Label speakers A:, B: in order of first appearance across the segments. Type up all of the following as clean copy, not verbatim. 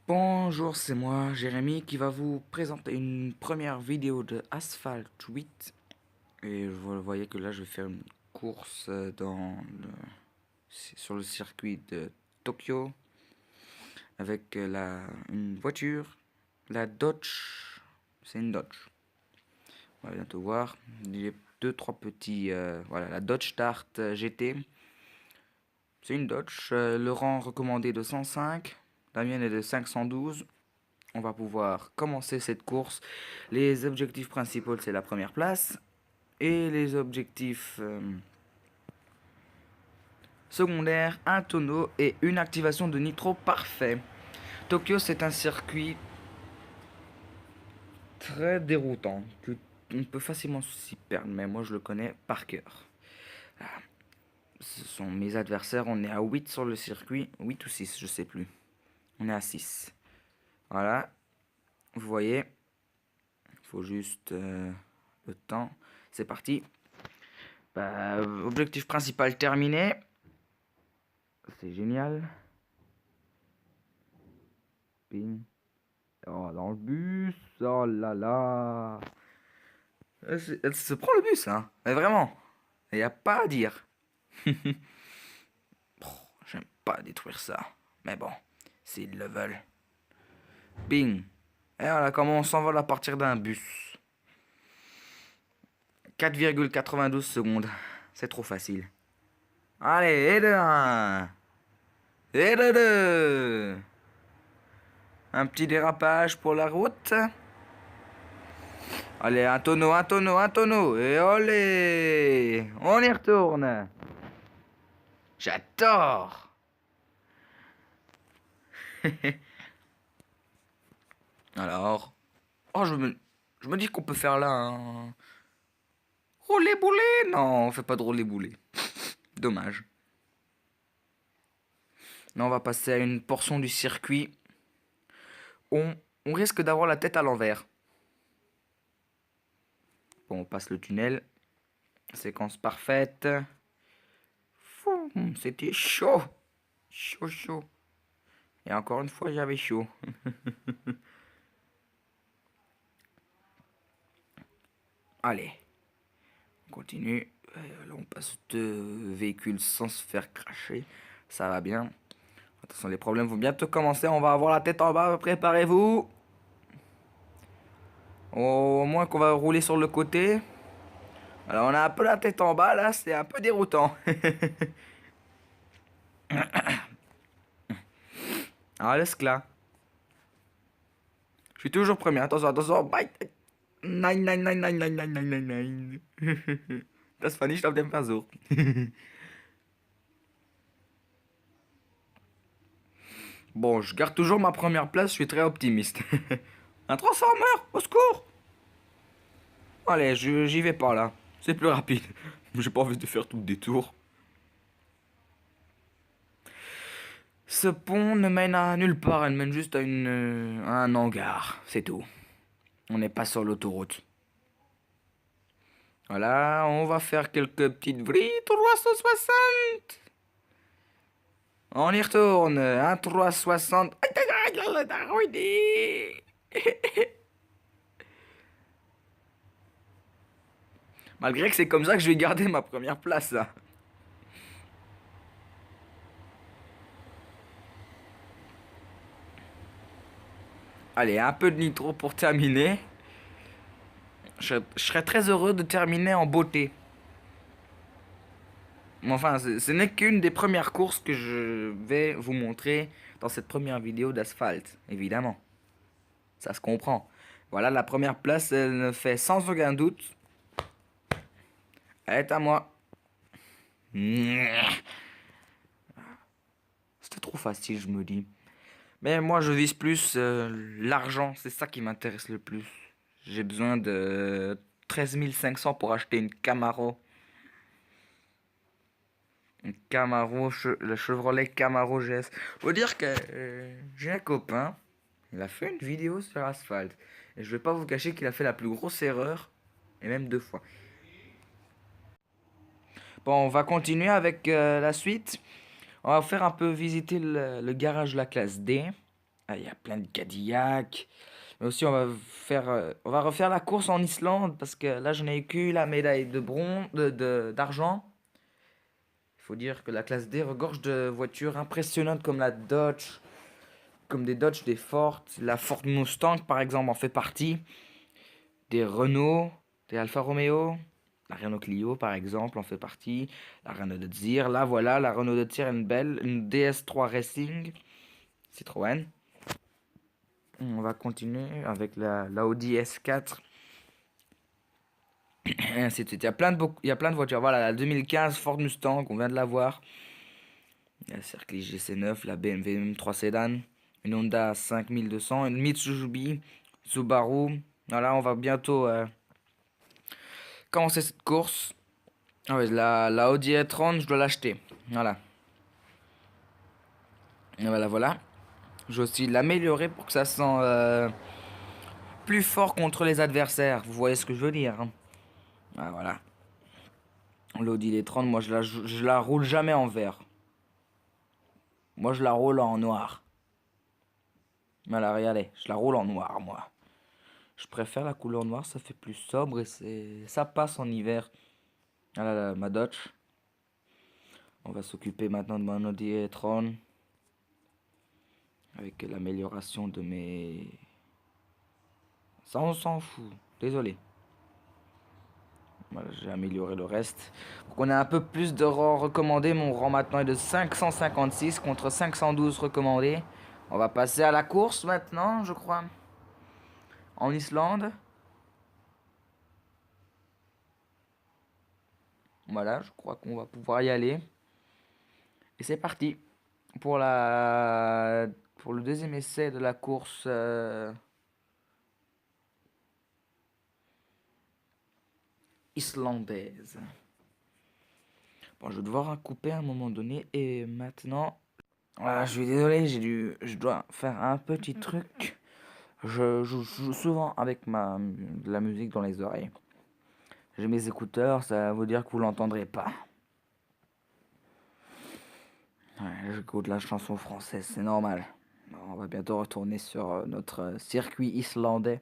A: Bonjour, c'est moi, Jérémy, qui va vous présenter une première vidéo de Asphalt 8. Et vous voyez que là, je vais faire une course sur le circuit de Tokyo avec une voiture, la Dodge. C'est une Dodge. On va bientôt voir. Il y a deux, trois petits. Voilà, la Dodge Dart GT. C'est une Dodge. Le rang recommandé de 105. La mienne est de 512. On va pouvoir commencer cette course. Les objectifs principaux, c'est la première place. Et les objectifs secondaires, un tonneau et une activation de nitro parfait. Tokyo, c'est un circuit très déroutant. On peut facilement s'y perdre, mais moi je le connais par cœur. Ce sont mes adversaires. On est à 8 sur le circuit. 8 ou 6, je sais plus. On est à 6. Voilà. Vous voyez. Il faut juste le temps. C'est parti. Objectif principal terminé. C'est génial. Ping. Oh, dans le bus. Oh là là. Elle se prend le bus, hein. Mais vraiment. Il n'y a pas à dire. J'aime pas détruire ça. Mais bon, s'ils le veulent. Bing. Et voilà comment on s'envole à partir d'un bus. 4,92 secondes. C'est trop facile. Allez, et de 1. Et de 2. Un petit dérapage pour la route. Allez, un tonneau, un tonneau, un tonneau. Et olé. On y retourne. J'adore. Alors. Oh, je me dis qu'on peut faire là un... Roulé-boulé. Non, on fait pas de roulé-boulé. Dommage. Là, on va passer à une portion du circuit. On risque d'avoir la tête à l'envers. Bon, on passe le tunnel. Séquence parfaite. C'était chaud. Chaud, chaud. Et encore une fois, j'avais chaud. Allez. On continue. Là, on passe deux véhicules sans se faire cracher. Ça va bien. Attention, les problèmes vont bientôt commencer. On va avoir la tête en bas. Préparez-vous. Au moins qu'on va rouler sur le côté. Alors, on a un peu la tête en bas, là. C'est un peu déroutant. Ah, laisse là. Je suis toujours premier. Attention, attention. Bye. Nein, nein, nein, nein, nein, nein, nein, nein, nein. Das war nicht auf dem Versuch. Bon, je garde toujours ma première place, je suis très optimiste. Un transformer, au secours! Allez, j'y vais pas là. C'est plus rapide. J'ai pas envie de faire tout le détour. Ce pont ne mène à nulle part, elle mène juste à un hangar, c'est tout. On n'est pas sur l'autoroute. Voilà, on va faire quelques petites vrilles. 360. On y retourne. Un 360. Malgré que c'est comme ça que je vais garder ma première place, là. Allez, un peu de nitro pour terminer. Je serais très heureux de terminer en beauté. Enfin, ce n'est qu'une des premières courses que je vais vous montrer dans cette première vidéo d'asphalte, évidemment. Ça se comprend. Voilà, la première place, elle me fait sans aucun doute. Elle est à moi. C'était trop facile, je me dis. Mais moi, je vise plus l'argent. C'est ça qui m'intéresse le plus. J'ai besoin de 13 500 pour acheter une Camaro. Une Camaro, le Chevrolet Camaro GS. Faut dire que j'ai un copain. Il a fait une vidéo sur Asphalt. Et je vais pas vous cacher qu'il a fait la plus grosse erreur. Et même 2 fois. Bon, on va continuer avec la suite. On va faire un peu visiter le garage de la classe D. Ah, il y a plein de Cadillac. Mais aussi, on va refaire la course en Islande parce que là, je n'ai que la médaille de bronze, d'argent. Il faut dire que la classe D regorge de voitures impressionnantes comme la Dodge, comme des Dodge, des Ford. La Ford Mustang, par exemple, en fait partie. Des Renault, des Alfa Romeo. La Renault Clio, par exemple, en fait partie. La Renault de Dzir. Là, voilà, la Renault de Dzir, une belle. Une DS3 Racing. Citroën. On va continuer avec la Audi S4. Et ainsi de suite. Il y a plein de voitures. Voilà, la 2015 Ford Mustang, on vient de la voir. Il y a la Cercle GC9, la BMW M3 Sedan, une Honda 5200, une Mitsubishi, Subaru. Voilà, on va bientôt commencer cette course. Ah ouais, la Audi e-tron, je dois l'acheter. Voilà. Et voilà, voilà. Je vais aussi l'améliorer pour que ça sent plus fort contre les adversaires. Vous voyez ce que je veux dire, hein. Ah, voilà. L'Audi e-tron, moi je la roule jamais en vert. Moi je la roule en noir. Voilà, regardez, je la roule en noir, moi. Je préfère la couleur noire, ça fait plus sobre et ça passe en hiver. Voilà ma Dodge. On va s'occuper maintenant de mon Audi e-tron. Avec l'amélioration de mes... Ça, on s'en fout. Désolé. Voilà, j'ai amélioré le reste. Pour qu'on ait un peu plus de rangs recommandés, mon rang maintenant est de 556 contre 512 recommandés. On va passer à la course maintenant, je crois. En Islande. Voilà, je crois qu'on va pouvoir y aller. Et c'est parti pour pour le deuxième essai de la course islandaise. Bon, je vais devoir couper à un moment donné et maintenant, voilà, je suis désolé, je dois faire un petit truc. Je joue souvent avec de la musique dans les oreilles. J'ai mes écouteurs, ça veut dire que vous l'entendrez pas. Ouais, j'écoute la chanson française, c'est normal. Bon, on va bientôt retourner sur notre circuit islandais.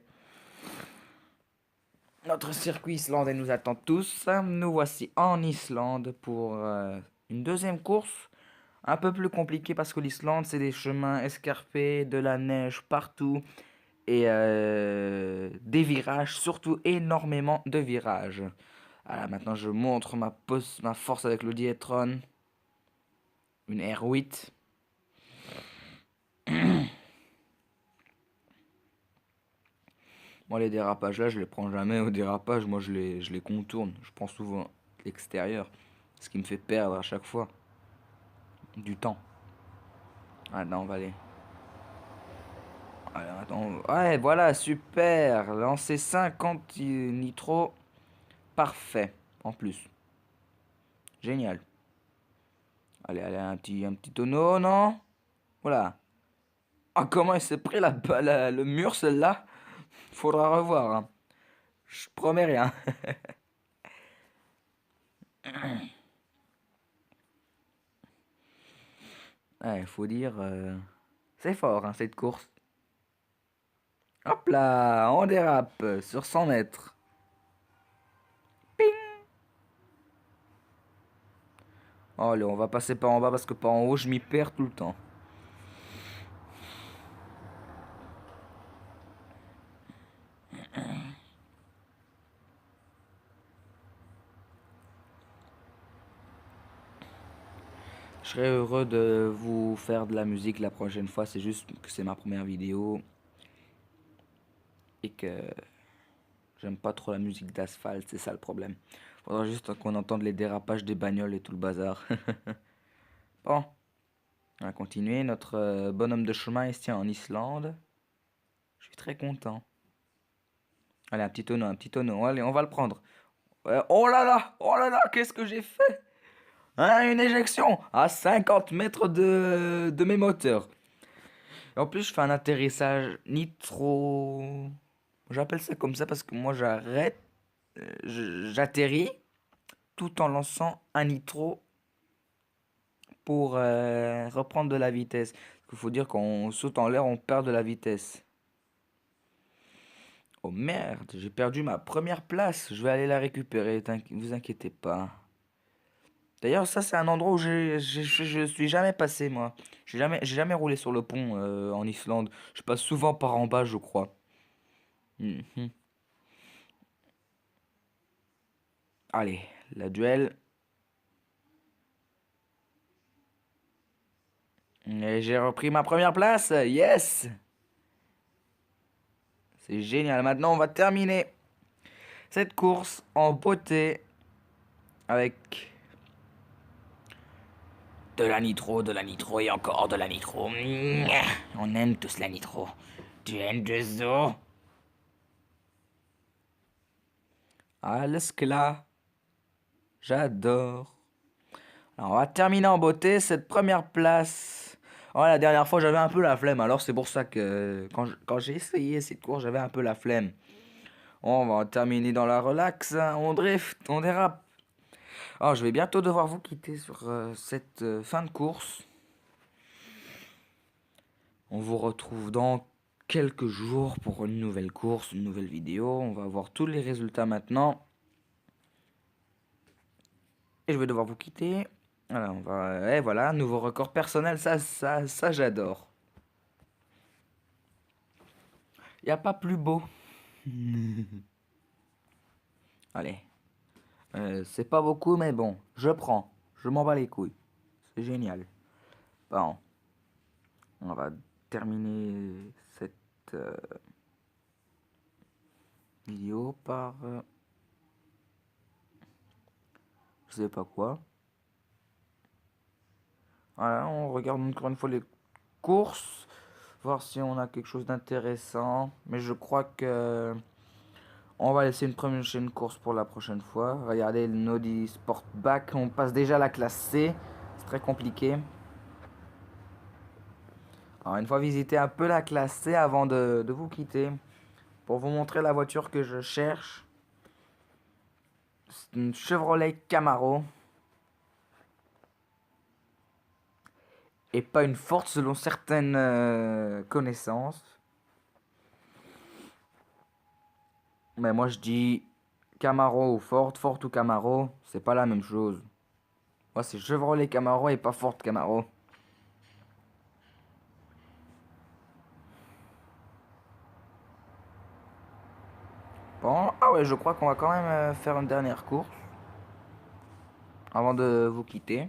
A: Notre circuit islandais nous attend tous. Nous voici en Islande pour une deuxième course. Un peu plus compliquée parce que l'Islande, c'est des chemins escarpés, de la neige partout et des virages, surtout énormément de virages. Voilà, maintenant je montre ma force avec le Dietron. Une R8. Moi, les dérapages là, je les prends jamais au dérapage. Moi, je les contourne. Je prends souvent l'extérieur. Ce qui me fait perdre à chaque fois du temps. Ah non, on va aller. Alors, attends. Ouais, voilà, super. Lancer 50 nitro. Parfait. En plus. Génial. Allez, allez, un petit tonneau, non? Voilà. Ah, comment il s'est pris le mur, celle-là? Faudra revoir, hein. Je promets rien. Ouais, faut dire, c'est fort, hein, cette course. Hop là, on dérape sur 100 mètres. Ping! Oh, allez, on va passer par en bas parce que par en haut, je m'y perds tout le temps. Je serais heureux de vous faire de la musique la prochaine fois. C'est juste que c'est ma première vidéo et que j'aime pas trop la musique d'asphalte, c'est ça le problème. Faudra juste qu'on entende les dérapages des bagnoles et tout le bazar. Bon, on va continuer. Notre bonhomme de chemin ici en Islande. Je suis très content. Allez, un petit tonneau, un petit tonneau. Allez, on va le prendre. Oh là là, qu'est-ce que j'ai fait? Hein, une éjection à 50 mètres de mes moteurs. Et en plus, je fais un atterrissage nitro. J'appelle ça comme ça parce que moi, j'atterris tout en lançant un nitro pour reprendre de la vitesse. Il faut dire qu'on saute en l'air, on perd de la vitesse. Oh merde, j'ai perdu ma première place. Je vais aller la récupérer, vous inquiétez pas. D'ailleurs, ça c'est un endroit où je suis jamais passé moi. J'ai jamais roulé sur le pont en Islande. Je passe souvent par en bas, je crois. Mhm. Allez, la duel. Et j'ai repris ma première place. Yes! C'est génial. Maintenant, on va terminer cette course en beauté avec de la nitro et encore de la nitro. On aime tous la nitro. Tu aimes de zo? Alles klar. J'adore. Alors, on va terminer en beauté cette première place. Ouais, la dernière fois, j'avais un peu la flemme. Alors, c'est pour ça que quand j'ai essayé cette course, j'avais un peu la flemme. On va terminer dans la relax. On drift, on dérape. Alors, je vais bientôt devoir vous quitter sur cette fin de course. On vous retrouve dans quelques jours pour une nouvelle course, une nouvelle vidéo. On va voir tous les résultats maintenant. Et je vais devoir vous quitter. Voilà, et voilà, nouveau record personnel, ça j'adore. Y a pas plus beau. Allez. C'est pas beaucoup, mais bon, je prends. Je m'en bats les couilles. C'est génial. Bon. On va terminer cette vidéo par... je sais pas quoi. Voilà, on regarde encore une fois les courses. Voir si on a quelque chose d'intéressant. Mais je crois que... on va laisser une prochaine course pour la prochaine fois. Regardez le Nodi Sportback. On passe déjà à la classe C. C'est très compliqué. Alors une fois visité un peu la classe C avant de vous quitter. Pour vous montrer la voiture que je cherche. C'est une Chevrolet Camaro. Et pas une Ford selon certaines connaissances. Mais moi je dis Camaro ou Ford, Ford ou Camaro, c'est pas la même chose. Moi c'est Chevrolet Camaro et pas Ford Camaro. Bon, ah ouais, je crois qu'on va quand même faire une dernière course. Avant de vous quitter.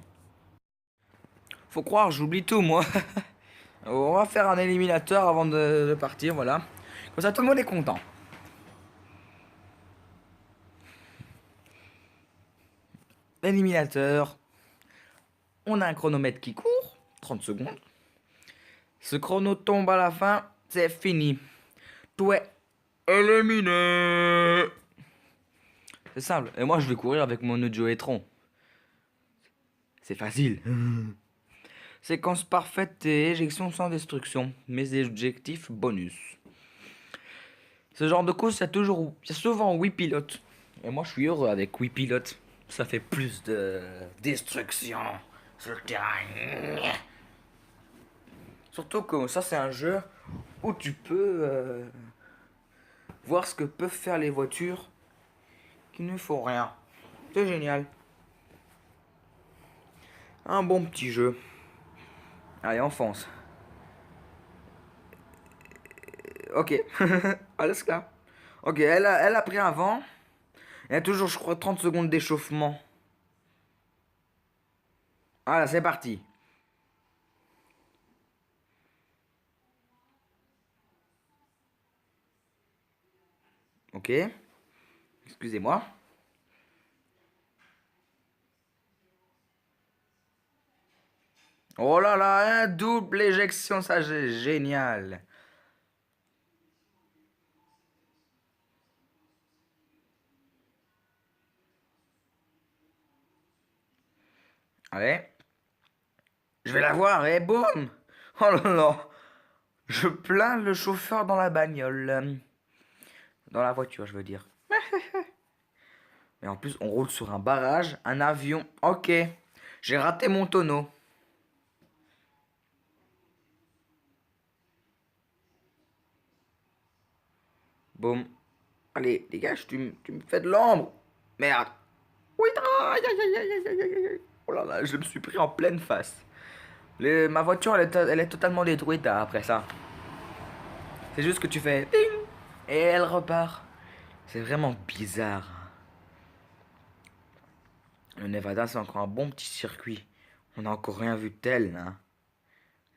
A: Faut croire, j'oublie tout moi. On va faire un éliminateur avant de partir, voilà. Comme ça tout le monde est content. Éliminateur. On a un chronomètre qui court, 30 secondes. Ce chrono tombe à la fin, c'est fini. Tu es éliminé. C'est simple. Et moi, je vais courir avec mon audio Etron. C'est facile. Séquence parfaite et éjection sans destruction. Mes objectifs bonus. Ce genre de course, il y a souvent 8 pilotes. Et moi, je suis heureux avec 8 pilotes. Ça fait plus de destruction sur le terrain. Surtout que ça, c'est un jeu où tu peux voir ce que peuvent faire les voitures qui ne font rien. C'est génial. Un bon petit jeu. Allez, on fonce. Ok. Alles klar. Ok, elle a pris un vent. Il y a toujours, je crois, 30 secondes d'échauffement. Voilà, c'est parti. Ok. Excusez-moi. Oh là là, un double éjection, ça c'est génial. Allez. Je vais la voir et boum. Oh là là. Je plains le chauffeur dans la bagnole. Dans la voiture, je veux dire. Et en plus, on roule sur un barrage, un avion. Ok. J'ai raté mon tonneau. Boum. Allez, dégage, tu me fais de l'ombre. Merde. Oui, aïe, aïe, aïe, aïe, aïe, aïe, aïe. Oh là là, je me suis pris en pleine face. Ma voiture, elle est totalement détruite après ça. C'est juste que tu fais ding et elle repart. C'est vraiment bizarre. Le Nevada, c'est encore un bon petit circuit. On n'a encore rien vu de tel, hein.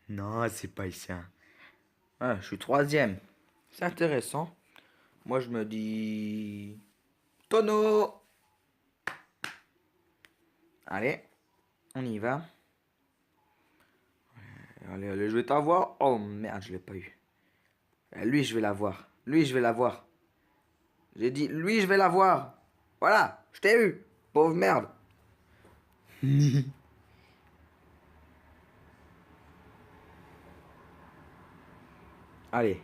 A: Non, c'est pas ici, hein. Ah, je suis troisième. C'est intéressant. Moi, je me dis... Tonneau. Allez, on y va. Allez, allez, je vais t'avoir. Oh merde, je l'ai pas eu. Lui, je vais l'avoir. Lui, je vais l'avoir. J'ai dit, lui, je vais l'avoir. Voilà, je t'ai eu. Pauvre merde. Allez.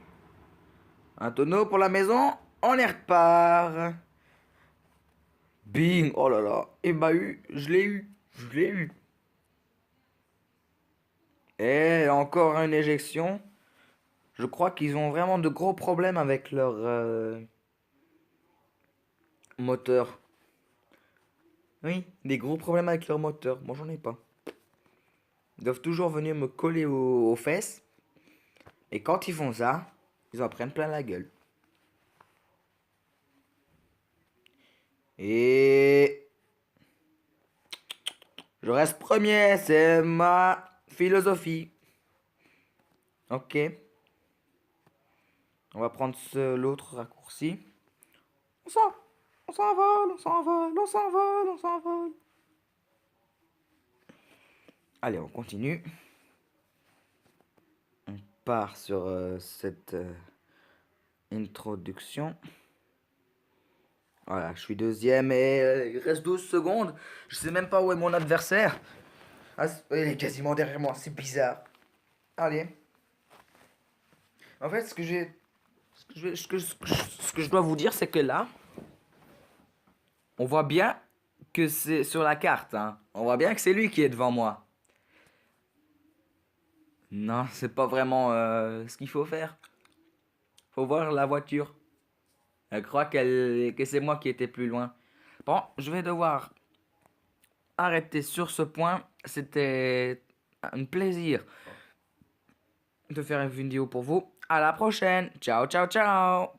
A: Un tonneau pour la maison. On y repart. Bing. Oh là là. Il m'a eu. Je l'ai eu. Je l'ai eu. Et encore une éjection. Je crois qu'ils ont vraiment de gros problèmes avec leur moteur. Oui, des gros problèmes avec leur moteur. Moi, j'en ai pas. Ils doivent toujours venir me coller aux fesses. Et quand ils font ça, ils en prennent plein la gueule. Et je reste premier, c'est ma philosophie. Ok. On va prendre l'autre raccourci. On s'en, on s'envole, on s'envole, on s'envole, on s'envole. Allez, on continue. On part sur cette introduction. Voilà, je suis deuxième et il reste 12 secondes. Je sais même pas où est mon adversaire. Ah, il est quasiment derrière moi, c'est bizarre. Allez. En fait, ce que je dois vous dire, c'est que là, on voit bien que c'est sur la carte, hein. On voit bien que c'est lui qui est devant moi. Non, c'est pas vraiment ce qu'il faut faire. Faut voir la voiture. Elle croit que c'est moi qui étais plus loin. Bon, je vais devoir arrêter sur ce point. C'était un plaisir de faire une vidéo pour vous. À la prochaine. Ciao, ciao, ciao.